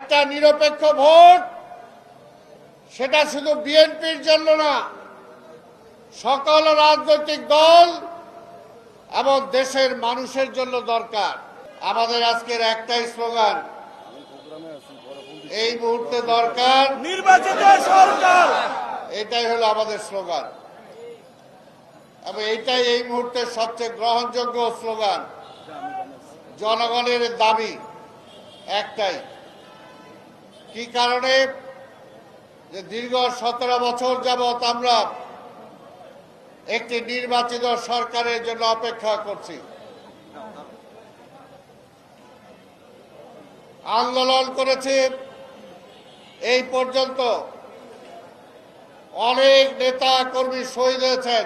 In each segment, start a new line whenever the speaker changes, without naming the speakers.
একটা নিরপেক্ষ ভোট সেটা শুধু বিএনপির জন্য না, সকল রাজনৈতিক দল এবং দেশের মানুষের জন্য দরকার। আমাদের আজকের একটাই স্লোগান, এই মুহূর্তে দরকার
নির্বাচিত সরকার।
এটাই হলো আমাদের স্লোগান এবং এটাই এই মুহূর্তে সবচেয়ে গ্রহণযোগ্য স্লোগান। জনগণের দাবি একটাই, কি কারণে যে দীর্ঘ 17 বছর যাবৎ আমরা একটি নির্বাচিত সরকারের জন্য অপেক্ষা করছি, আন্দোলন করেছি, এই পর্যন্ত অনেক নেতা কর্মী শহীদ হয়েছেন,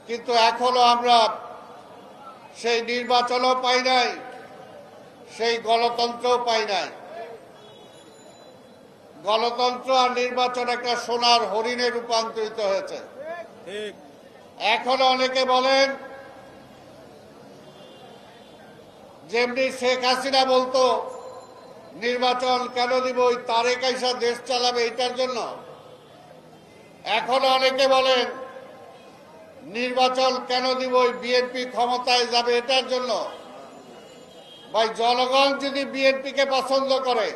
কিন্তু এখনো আমরা সেই নির্বাচনও পাই নাই, সেই গণতন্ত্রও পাই নাই। গণতন্ত্র আর নির্বাচন একটা সোনার হরিণে রূপান্তরিত হয়েছে। এখনো অনেকে বলেন, যেমনি শেখ হাসিনা বলতো নির্বাচন কেন দিব, ওই তারেক আইসা দেশ চালাবে এটার জন্য। এখনো অনেকে বলেন নির্বাচন কেন দিব, ওই বিএনপি ক্ষমতায় যাবে এটার জন্য। ভাই, জনগণ যদি বিএনপিকে পছন্দ করে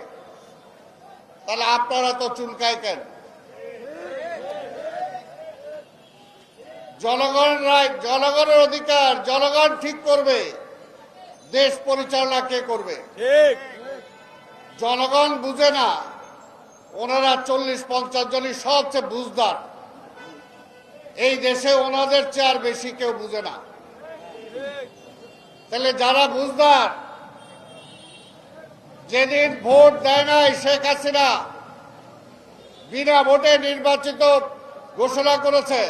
তাহলে আপনারা তো চুলকায় কেন? জনগণের অধিকার, জনগণ ঠিক করবে দেশ পরিচালনা কে করবে। জনগণ বুঝে না, ওনারা 40-50 জনই সবচেয়ে বুঝদার, এই দেশে ওনাদের চেয়ে আর বেশি কেউ বুঝে না। তাহলে যারা বুঝদার, যেদিন ভোট দেয় নাই শেখ হাসিনা, বিনা ভোটে নির্বাচিত ঘোষণা করেছে,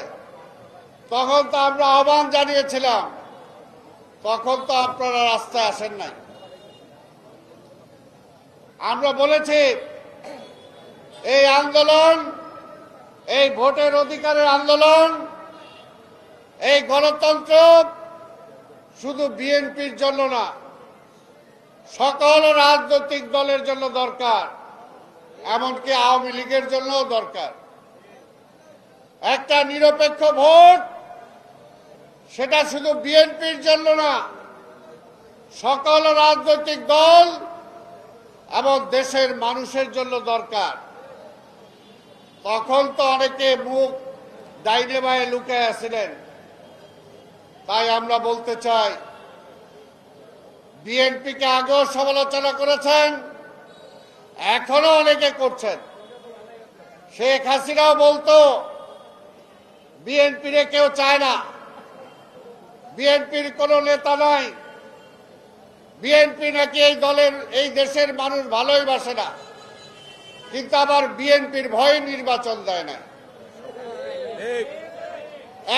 তখন তো আমরা আহ্বান জানিয়েছিলাম, তখন তো আপনারা রাস্তায় আসেন নাই। আমরা বলেছি এই আন্দোলন, এই ভোটের অধিকারের আন্দোলন, এই গণতন্ত্র শুধু বিএনপির জন্য না, সকল রাজনৈতিক দলের জন্য দরকার, এমনকি আওয়ামী লীগের জন্যও দরকার। একটা নিরপেক্ষ ভোট সেটা শুধু বিএনপির জন্য না, সকল রাজনৈতিক দল এবং দেশের মানুষের জন্য দরকার। তখন তো অনেকে মুখ ডাইনে বায়ে লুকায় আসছিলেন, তাই আমরা বলতে চাই, বিএনপিকে আগেও সমালোচনা করেছেন, এখনো অনেকে করছেন। শেখ হাসিনাও বলতো বিএনপিরে কেউ চায় না, বিএনপির কোনো নেতা নাই, বিএনপি নাকি এই দলের, এই দেশের মানুষ ভালোই বাসে না, কিন্তু আবার বিএনপির ভয়ে নির্বাচন দেয় না।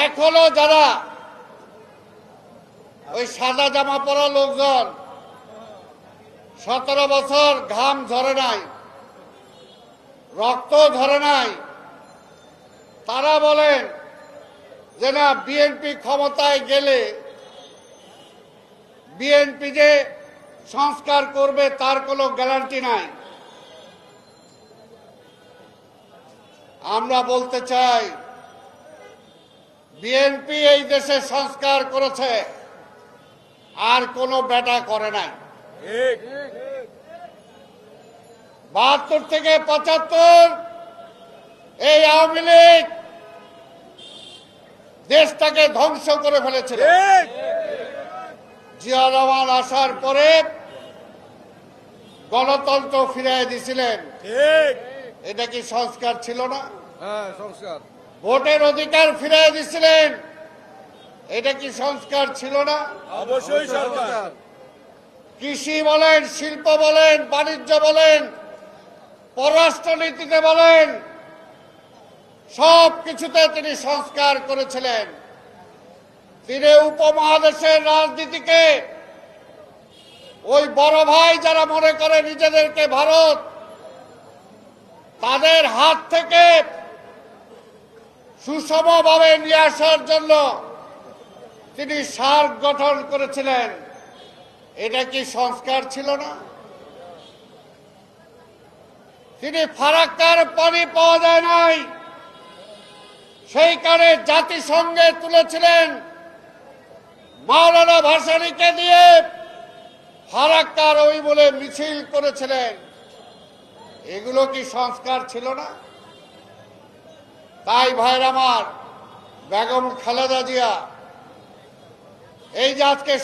এখনো যারা ওই সাদা জামা পরা লোকজন, 17 বছর ঘাম ঝরে নাই, রক্ত ঝরে নাই, তারা বলেন যে না, বিএনপি ক্ষমতায় গেলে বিএনপি যে সংস্কার করবে তার কোনো গ্যারান্টি নাই। আমরা বলতে চাই, বিএনপি এই দেশে সংস্কার করেছে, আর কোনো বেটা করে নাই। 72 থেকে 75 এই আওয়ামী লীগ দেশটাকে ধ্বংস করে ফেলেছিল। জিয়া রহমান আসার পরে গণতন্ত্র ফিরিয়ে দিয়েছিলেন, এটা কি সংস্কার ছিল না?
সংস্কার।
ভোটের অধিকার ফিরিয়ে দিয়েছিলেন, এটা কি সংস্কার ছিল না?
অবশ্যই সংস্কার।
কৃষি বলেন, শিল্প বলেন, বাণিজ্য বলেন, পররাষ্ট্রনীতিতে বলেন, সব কিছুতে তিনি সংস্কার করেছিলেন। তিনি উপমহাদেশের রাজনীতিকে, ওই বড় ভাই যারা মনে করে নিজেদেরকে ভারত, তাদের হাত থেকে সুষমভাবে নিয়ে আসার জন্য তিনি সার্ক গঠন করেছিলেন। এটা কি সংস্কার ছিল না? তিনি ফারাক্কার পানি পাওয়া যায় নাই, সেইখানে জাতিসংঘে তুলেছিলেন, মাওলানা ভাসানীকে দিয়ে ফারাক্কার ওই বলে মিছিল করেছিলেন। এগুলো কি সংস্কার ছিল না? তাই ভাইরা আমার, বেগম খালেদা জিয়া এই যে আজকে